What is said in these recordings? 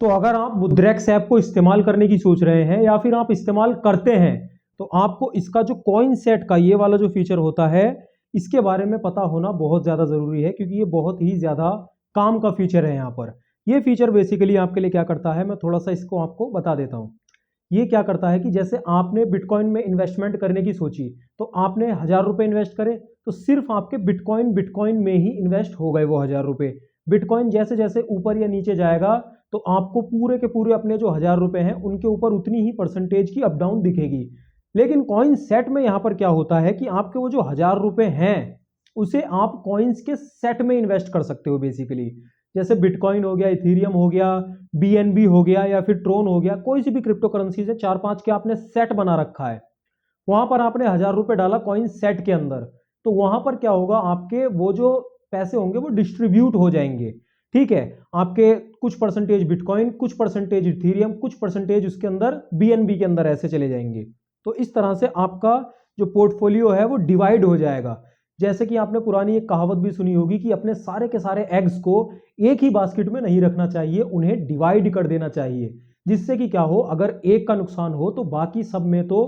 तो अगर आप मुद्रेक्स ऐप को इस्तेमाल करने की सोच रहे हैं या फिर आप इस्तेमाल करते हैं तो आपको इसका जो कॉइन सेट का ये वाला जो फीचर होता है इसके बारे में पता होना बहुत ज़्यादा ज़रूरी है, क्योंकि ये बहुत ही ज़्यादा काम का फीचर है। यहाँ पर ये फीचर बेसिकली आपके लिए क्या करता है, मैं थोड़ा सा इसको आपको बता देता हूँ। ये क्या करता है कि जैसे आपने बिटकॉइन में इन्वेस्टमेंट करने की सोची तो आपने 1000 रुपये इन्वेस्ट करे तो सिर्फ आपके बिटकॉइन में ही इन्वेस्ट हो गए वो 1000 रुपये। बिटकॉइन जैसे जैसे ऊपर या नीचे जाएगा तो आपको पूरे के पूरे अपने जो 1000 रुपये हैं उनके ऊपर उतनी ही परसेंटेज की अप डाउन दिखेगी। लेकिन कॉइन सेट में यहाँ पर क्या होता है कि आपके वो जो 1000 रुपये हैं उसे आप कॉइन्स के सेट में इन्वेस्ट कर सकते हो बेसिकली। जैसे बिटकॉइन हो गया, इथीरियम हो गया, बीएनबी हो गया या फिर ट्रोन हो गया, कोई सी भी क्रिप्टो करेंसी से 4-5 के आपने सेट बना रखा है, वहां पर आपने 1000 रुपये डाला कॉइन सेट के अंदर, तो वहां पर क्या होगा, आपके वो जो पैसे होंगे वो डिस्ट्रीब्यूट हो जाएंगे। ठीक है, आपके कुछ परसेंटेज बिटकॉइन, कुछ परसेंटेज इथीरियम, कुछ परसेंटेज उसके अंदर बीएनबी के अंदर ऐसे चले जाएंगे। तो इस तरह से आपका जो पोर्टफोलियो है वो डिवाइड हो जाएगा। जैसे कि आपने पुरानी एक कहावत भी सुनी होगी कि अपने सारे के सारे एग्स को एक ही बास्केट में नहीं रखना चाहिए, उन्हें डिवाइड कर देना चाहिए, जिससे कि क्या हो, अगर एक का नुकसान हो तो बाकी सब में तो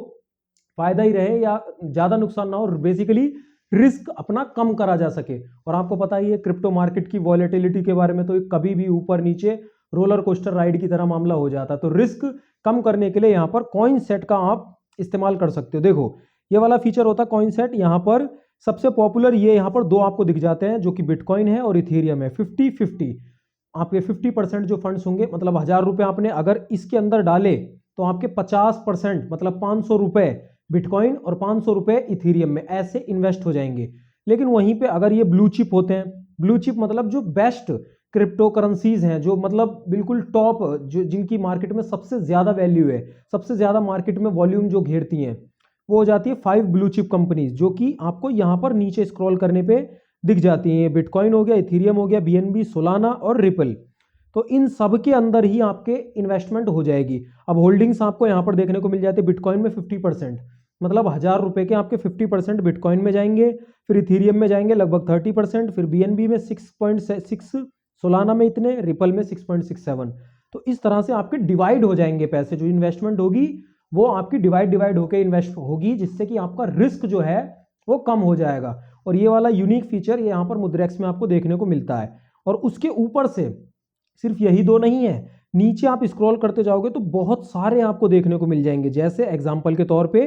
फायदा ही रहे या ज्यादा नुकसान ना हो, बेसिकली रिस्क अपना कम करा जा सके। और आपको पता ही है क्रिप्टो मार्केट की वॉलेटिलिटी के बारे में, तो कभी भी ऊपर नीचे रोलर कोस्टर राइड की तरह मामला हो जाता है। तो रिस्क कम करने के लिए यहाँ पर कॉइन सेट का आप इस्तेमाल कर सकते हो। देखो ये वाला फीचर होता है कॉइन सेट। यहाँ पर सबसे पॉपुलर ये यहाँ पर दो आपको दिख जाते हैं, जो कि बिटकॉइन है और इथेरियम है। 50-50 आपके 50% जो फंड्स होंगे, मतलब 1000 रुपये आपने अगर इसके अंदर डाले तो आपके 50% मतलब 500 रुपये बिटकॉइन और 500 रुपये इथेरियम में ऐसे इन्वेस्ट हो जाएंगे। लेकिन वहीं पे अगर ये ब्लू चिप होते हैं, ब्लू चिप मतलब जो बेस्ट क्रिप्टो करेंसीज हैं, जो मतलब बिल्कुल टॉप, जो जिनकी मार्केट में सबसे ज्यादा वैल्यू है, सबसे ज्यादा मार्केट में वॉल्यूम जो घेरती हैं, वो हो जाती है 5 ब्लू चिप कंपनीज, जो कि आपको यहाँ पर नीचे स्क्रॉल करने पे दिख जाती हैं। बिटकॉइन हो गया, इथेरियम हो गया, बीएनबी, सोलाना और रिपल। तो इन सब के अंदर ही आपके इन्वेस्टमेंट हो जाएगी। अब होल्डिंग्स आपको यहाँ पर देखने को मिल जाती है। बिटकॉइन में 50%, मतलब 1000 रुपये के आपके 50% बिटकॉइन में जाएंगे, फिर इथेरियम में जाएंगे लगभग 30%, फिर बीएनबी में 6.6, सोलाना में इतने, रिपल में 6.67। तो इस तरह से आपके डिवाइड हो जाएंगे पैसे, जो इन्वेस्टमेंट होगी वो आपकी डिवाइड होकर इन्वेस्ट होगी, जिससे कि आपका रिस्क जो है वो कम हो जाएगा। और ये वाला यूनिक फीचर ये यहाँ पर मुद्रेक्स में आपको देखने को मिलता है। और उसके ऊपर से सिर्फ यही दो नहीं है, नीचे आप स्क्रॉल करते जाओगे तो बहुत सारे आपको देखने को मिल जाएंगे। जैसे एग्जांपल के तौर पे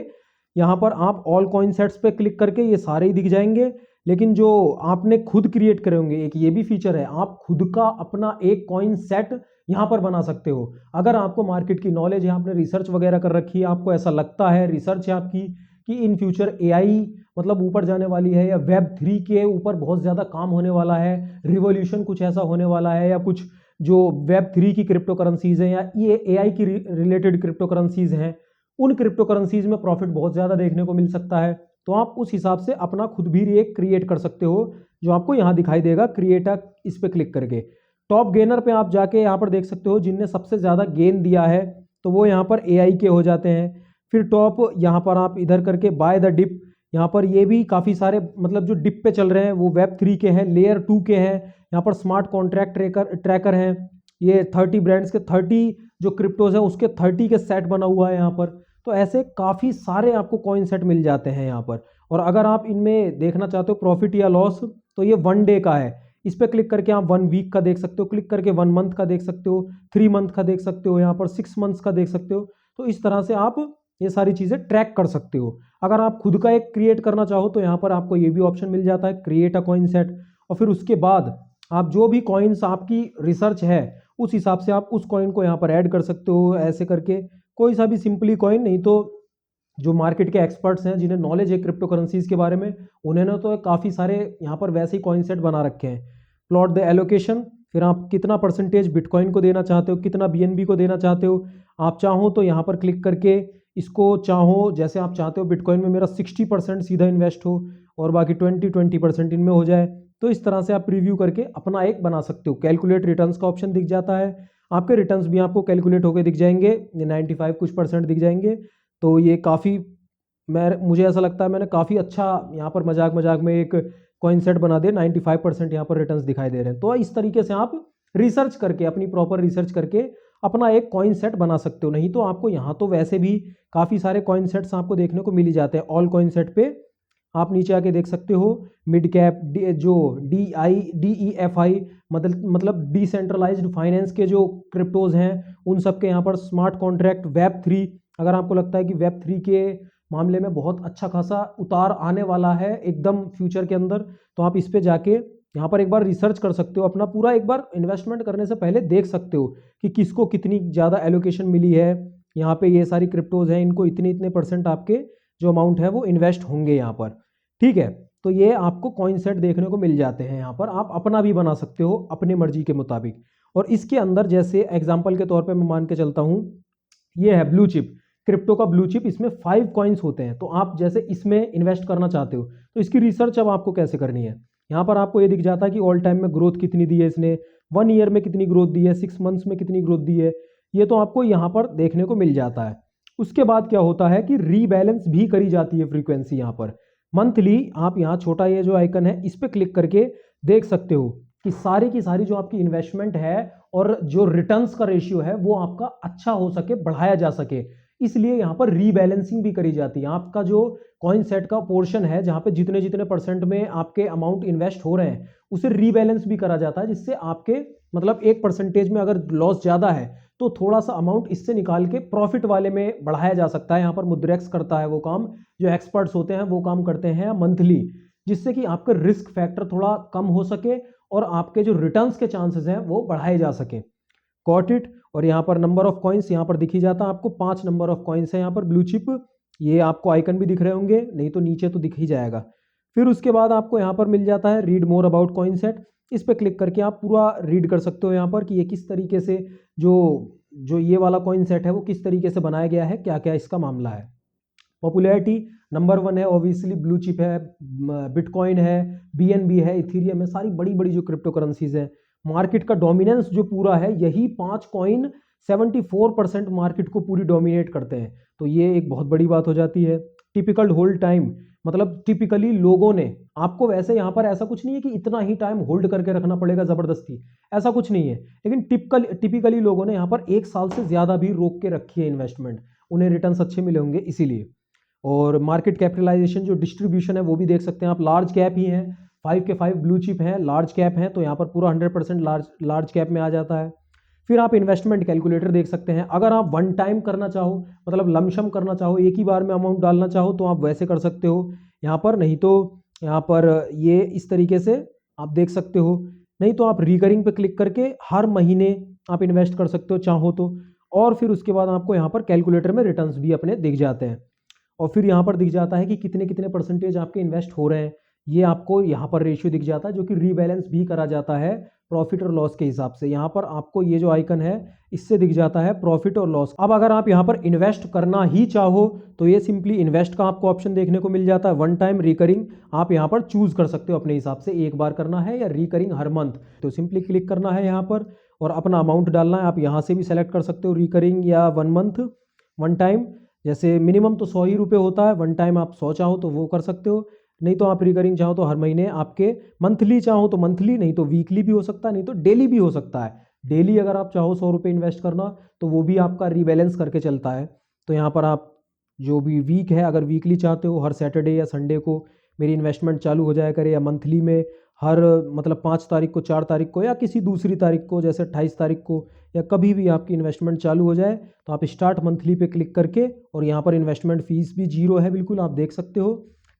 यहाँ पर आप ऑल कॉइन सेट्स पे क्लिक करके ये सारे ही दिख जाएंगे। लेकिन जो आपने खुद क्रिएट करे होंगे, एक ये भी फीचर है, आप खुद का अपना एक कॉइन सेट यहाँ पर बना सकते हो। अगर आपको मार्केट की नॉलेज है, आपने रिसर्च वगैरह कर रखी है, आपको ऐसा लगता है, रिसर्च है आपकी कि इन फ्यूचर एआई मतलब ऊपर जाने वाली है, या वेब 3 के ऊपर बहुत ज़्यादा काम होने वाला है, रिवॉल्यूशन कुछ ऐसा होने वाला है, या कुछ जो वेब 3 की क्रिप्टो करेंसीज हैं या ये एआई की रिलेटेड क्रिप्टो करेंसीज हैं, उन क्रिप्टो करेंसीज में प्रॉफिट बहुत ज़्यादा देखने को मिल सकता है, तो आप उस हिसाब से अपना खुद भी एक क्रिएट कर सकते हो, जो आपको यहाँ दिखाई देगा क्रिएट, इस पर क्लिक करके टॉप गेनर पे आप जाके यहाँ पर देख सकते हो जिनने सबसे ज़्यादा गेन दिया है, तो वो यहाँ पर एआई के हो जाते हैं। फिर टॉप यहाँ पर आप इधर करके बाय द डिप, यहाँ पर ये भी काफ़ी सारे मतलब जो डिप पे चल रहे हैं वो वेब 3 के हैं, लेयर 2 के हैं, यहाँ पर स्मार्ट कॉन्ट्रैक्ट ट्रैकर हैं। ये 30 ब्रांड्स के 30 जो क्रिप्टोज है उसके 30 के सेट बना हुआ है यहाँ पर। तो ऐसे काफ़ी सारे आपको कॉइन सेट मिल जाते हैं यहाँ पर। और अगर आप इनमें देखना चाहते हो प्रॉफिट या लॉस, तो ये 1 डे का है, इस पर क्लिक करके आप 1 वीक का देख सकते हो, क्लिक करके 1 मंथ का देख सकते हो, 3 मंथ का देख सकते हो, यहाँ पर 6 मंथ्स का देख सकते हो। तो इस तरह से आप ये सारी चीज़ें ट्रैक कर सकते हो। अगर आप खुद का एक क्रिएट करना चाहो तो यहाँ पर आपको ये भी ऑप्शन मिल जाता है, क्रिएट अ कॉइन सेट। और फिर उसके बाद आप जो भी कॉइन्स आपकी रिसर्च है उस हिसाब से आप उस कॉइन को यहाँ पर ऐड कर सकते हो, ऐसे करके कोई सा भी सिंपली कॉइन, नहीं तो जो मार्केट के एक्सपर्ट्स हैं जिन्हें नॉलेज है क्रिप्टो करेंसीज के बारे में, उन्होंने तो काफ़ी सारे यहाँ पर वैसे ही कॉइन सेट बना रखे हैं। प्लॉट द एलोकेशन, फिर आप कितना परसेंटेज बिटकॉइन को देना चाहते हो, कितना बीएनबी को देना चाहते हो। आप चाहो तो यहाँ पर क्लिक करके इसको चाहो जैसे आप चाहते हो, बिटकॉइन में मेरा 60% सीधा इन्वेस्ट हो और बाकी 20% इनमें हो जाए, तो इस तरह से आप प्रीव्यू करके अपना एक बना सकते हो। कैलकुलेट रिटर्न्स का ऑप्शन दिख जाता है, आपके रिटर्न्स भी आपको कैलकुलेट होकर दिख जाएंगे, 95 कुछ % दिख जाएंगे। तो ये काफ़ी, मुझे ऐसा लगता है मैंने काफ़ी अच्छा यहाँ पर मजाक में एक कॉइन सेट बना दे, 95% यहाँ पर रिटर्न्स दिखाई दे रहे हैं। तो इस तरीके से आप रिसर्च करके, अपनी प्रॉपर रिसर्च करके अपना एक कॉइन सेट बना सकते हो। नहीं तो आपको यहाँ तो वैसे भी काफ़ी सारे कॉइन सेट्स आपको देखने को मिल ही जाते हैं। ऑल कॉइन सेट पे आप नीचे आके देख सकते हो मिड कैप जो DEFI मतलब डिसेंट्रलाइज्ड फाइनेंस के जो क्रिप्टोज हैं उन सब के यहाँ पर स्मार्ट कॉन्ट्रैक्ट Web3। अगर आपको लगता है कि Web3 के मामले में बहुत अच्छा खासा उतार आने वाला है एकदम फ्यूचर के अंदर, तो आप इस पे जाके यहाँ पर एक बार रिसर्च कर सकते हो। अपना पूरा एक बार इन्वेस्टमेंट करने से पहले देख सकते हो कि किसको कितनी ज़्यादा एलोकेशन मिली है। यहाँ पे ये सारी क्रिप्टोज हैं, इनको इतने इतने % आपके जो अमाउंट है वो इन्वेस्ट होंगे यहाँ पर, ठीक है। तो ये आपको कॉइन सेट देखने को मिल जाते हैं। यहाँ पर आप अपना भी बना सकते हो अपनी मर्जी के मुताबिक। और इसके अंदर जैसे एग्जांपल के तौर पे मैं मान के चलता हूँ, ये है ब्लू चिप, क्रिप्टो का ब्लू चिप, इसमें 5 कॉइन्स होते हैं। तो आप जैसे इसमें इन्वेस्ट करना चाहते हो तो इसकी रिसर्च अब आपको कैसे करनी है। यहाँ पर आपको ये दिख जाता है कि ऑल टाइम में ग्रोथ कितनी दी है इसने, 1 ईयर में कितनी ग्रोथ दी है, 6 मंथ्स में कितनी ग्रोथ दी है, ये तो आपको यहाँ पर देखने को मिल जाता है। उसके बाद क्या होता है कि रीबैलेंस भी करी जाती है फ्रीक्वेंसी यहाँ पर मंथली। आप यहाँ छोटा ये जो आइकन है इस पर क्लिक करके देख सकते हो कि सारी की सारी जो आपकी इन्वेस्टमेंट है और जो रिटर्न्स का रेशियो है वो आपका अच्छा हो सके, बढ़ाया जा सके, इसलिए यहाँ पर रीबैलेंसिंग भी करी जाती है। आपका जो कॉइन सेट का पोर्शन है जहाँ पे जितने जितने % में आपके अमाउंट इन्वेस्ट हो रहे हैं उसे रीबैलेंस भी करा जाता है, जिससे आपके मतलब 1% में अगर लॉस ज़्यादा है तो थोड़ा सा अमाउंट इससे निकाल के प्रॉफिट वाले में बढ़ाया जा सकता है। यहाँ पर मुद्रेक्स करता है वो काम, जो एक्सपर्ट्स होते हैं वो काम करते हैं मंथली, जिससे कि आपका रिस्क फैक्टर थोड़ा कम हो सके और आपके जो रिटर्न्स के चांसेस हैं वो बढ़ाए जा सके। Got it. और यहाँ पर नंबर ऑफ कॉइन्स यहाँ पर दिखी जाता है आपको, 5 नंबर ऑफ कॉइन्स है यहाँ पर ब्लू चिप। ये आपको आइकन भी दिख रहे होंगे, नहीं तो नीचे तो दिख ही जाएगा। फिर उसके बाद आपको यहाँ पर मिल जाता है read more about coin set. इस पर क्लिक करके आप पूरा रीड कर सकते हो यहाँ पर कि ये किस तरीके से जो ये वाला कॉइन सेट है वो किस तरीके से बनाया गया है, क्या क्या इसका मामला है। पॉपुलैरिटी नंबर 1 है ऑब्वियसली, ब्लू चिप है, बिटकॉइन है, BNB है, इथीरियम है, सारी बड़ी बड़ी जो क्रिप्टो करेंसीज है। मार्केट का डोमिनेंस जो पूरा है, यही 5 कॉइन 74% मार्केट को पूरी डोमिनेट करते हैं, तो ये एक बहुत बड़ी बात हो जाती है। टिपिकल होल्ड टाइम मतलब टिपिकली लोगों ने आपको, वैसे यहाँ पर ऐसा कुछ नहीं है कि इतना ही टाइम होल्ड करके रखना पड़ेगा ज़बरदस्ती, ऐसा कुछ नहीं है, लेकिन टिपिकली लोगों ने यहाँ पर 1 साल से ज़्यादा भी रोक के रखी है इन्वेस्टमेंट, उन्हें रिटर्न्स अच्छे मिले होंगे इसीलिए। और मार्केट कैपिटलाइजेशन जो डिस्ट्रीब्यूशन है वो भी देख सकते हैं आप, लार्ज कैप ही हैं, 5 के 5 ब्लू चिप हैं, लार्ज कैप हैं, तो यहाँ पर पूरा 100% लार्ज कैप में आ जाता है। फिर आप इन्वेस्टमेंट कैलकुलेटर देख सकते हैं। अगर आप वन टाइम करना चाहो, मतलब लमशम करना चाहो, एक ही बार में अमाउंट डालना चाहो तो आप वैसे कर सकते हो यहाँ पर, नहीं तो यहाँ पर ये इस तरीके से आप देख सकते हो। नहीं तो आप रिकरिंग पे क्लिक करके हर महीने आप इन्वेस्ट कर सकते हो चाहो तो। और फिर उसके बाद आपको यहाँ पर कैलकुलेटर में रिटर्न्स भी अपने दिख जाते हैं, और फिर यहाँ पर दिख जाता है कि कितने कितने % आपके इन्वेस्ट हो रहे हैं। ये आपको यहाँ पर रेशियो दिख जाता है, जो कि रीबैलेंस भी करा जाता है प्रॉफिट और लॉस के हिसाब से। यहाँ पर आपको ये जो आइकन है इससे दिख जाता है प्रॉफिट और लॉस। अब अगर आप यहाँ पर इन्वेस्ट करना ही चाहो तो ये सिंपली इन्वेस्ट का आपको ऑप्शन देखने को मिल जाता है। वन टाइम रिकरिंग आप यहाँ पर चूज कर सकते हो अपने हिसाब से, एक बार करना है या रिकरिंग हर मंथ, तो सिंपली क्लिक करना है यहाँ पर और अपना अमाउंट डालना है। आप यहाँ से भी सेलेक्ट कर सकते हो रिकरिंग या 1 मंथ, वन टाइम। जैसे मिनिमम तो 100 ही रुपये होता है, वन टाइम आप 100 चाहो तो वो कर सकते हो, नहीं तो आप रिकरिंग चाहो तो हर महीने आपके, मंथली चाहो तो मंथली, नहीं तो वीकली भी हो सकता है, नहीं तो डेली भी हो सकता है। डेली अगर आप चाहो 100 रुपये इन्वेस्ट करना तो वो भी आपका रीबैलेंस करके चलता है। तो यहाँ पर आप जो भी वीक है, अगर वीकली चाहते हो हर सैटरडे या संडे को मेरी इन्वेस्टमेंट चालू हो जाया करे, या मंथली में हर मतलब 5 तारीख को, 4 तारीख को, या किसी दूसरी तारीख को जैसे 28 तारीख को, या कभी भी आपकी इन्वेस्टमेंट चालू हो जाए तो आप स्टार्ट मंथली पे क्लिक करके, और यहाँ पर इन्वेस्टमेंट फीस भी 0 है बिल्कुल, आप देख सकते हो।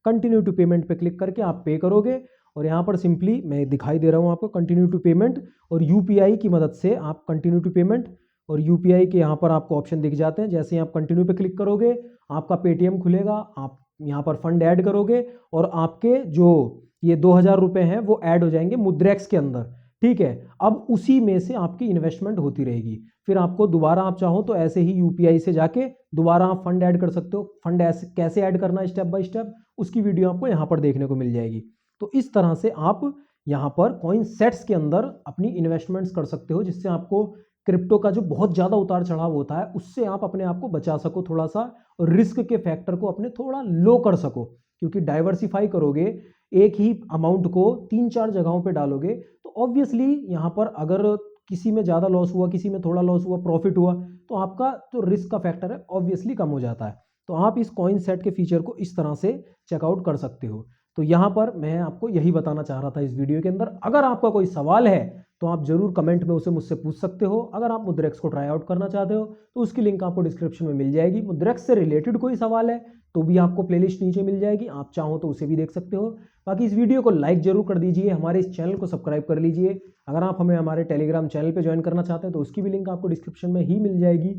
कंटिन्यू टू पेमेंट पे क्लिक करके आप पे करोगे, और यहाँ पर सिंपली मैं दिखाई दे रहा हूँ आपको कंटिन्यू टू पेमेंट, और UPI की मदद से आप कंटिन्यू टू पेमेंट और UPI के यहाँ पर आपको ऑप्शन दिख जाते हैं। जैसे ही आप कंटिन्यू पे क्लिक करोगे आपका पेटीएम खुलेगा, आप यहाँ पर फंड ऐड करोगे और आपके जो ये 2000 रुपये हैं वो ऐड हो जाएंगे मुद्रेक्स के अंदर, ठीक है। अब उसी में से आपकी इन्वेस्टमेंट होती रहेगी। फिर आपको दोबारा आप चाहो तो ऐसे ही UPI से जाके दोबारा आप फंड ऐड कर सकते हो। फंड ऐसे कैसे ऐड करना है स्टेप बाय स्टेप, उसकी वीडियो आपको यहाँ पर देखने को मिल जाएगी। तो इस तरह से आप यहाँ पर कॉइन सेट्स के अंदर अपनी इन्वेस्टमेंट्स कर सकते हो, जिससे आपको क्रिप्टो का जो बहुत ज़्यादा उतार चढ़ाव होता है उससे आप अपने आप को बचा सको थोड़ा सा, और रिस्क के फैक्टर को अपने थोड़ा लो कर सको। क्योंकि डाइवर्सिफाई करोगे, एक ही अमाउंट को 3-4 जगहों पे डालोगे तो ऑब्वियसली यहाँ पर अगर किसी में ज़्यादा लॉस हुआ, किसी में थोड़ा लॉस हुआ, प्रॉफिट हुआ, तो आपका जो रिस्क का फैक्टर है ऑब्वियसली कम हो जाता है। तो आप इस कॉइन सेट के फीचर को इस तरह से चेकआउट कर सकते हो। तो यहाँ पर मैं आपको यही बताना चाह रहा था इस वीडियो के अंदर। अगर आपका कोई सवाल है तो आप जरूर कमेंट में उसे मुझसे पूछ सकते हो। अगर आप मुद्रेक्स को ट्राई आउट करना चाहते हो तो उसकी लिंक आपको डिस्क्रिप्शन में मिल जाएगी। मुद्रेक्स से रिलेटेड कोई सवाल है तो भी आपको प्लेलिस्ट नीचे मिल जाएगी, आप चाहो तो उसे भी देख सकते हो। बाकी इस वीडियो को लाइक जरूर कर दीजिए, हमारे इस चैनल को सब्सक्राइब कर लीजिए। अगर आप हमें हमारे टेलीग्राम चैनल पर ज्वाइन करना चाहते हैं तो उसकी भी लिंक आपको डिस्क्रिप्शन में ही मिल जाएगी।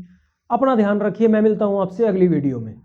अपना ध्यान रखिए, मैं मिलता हूँ आपसे अगली वीडियो में।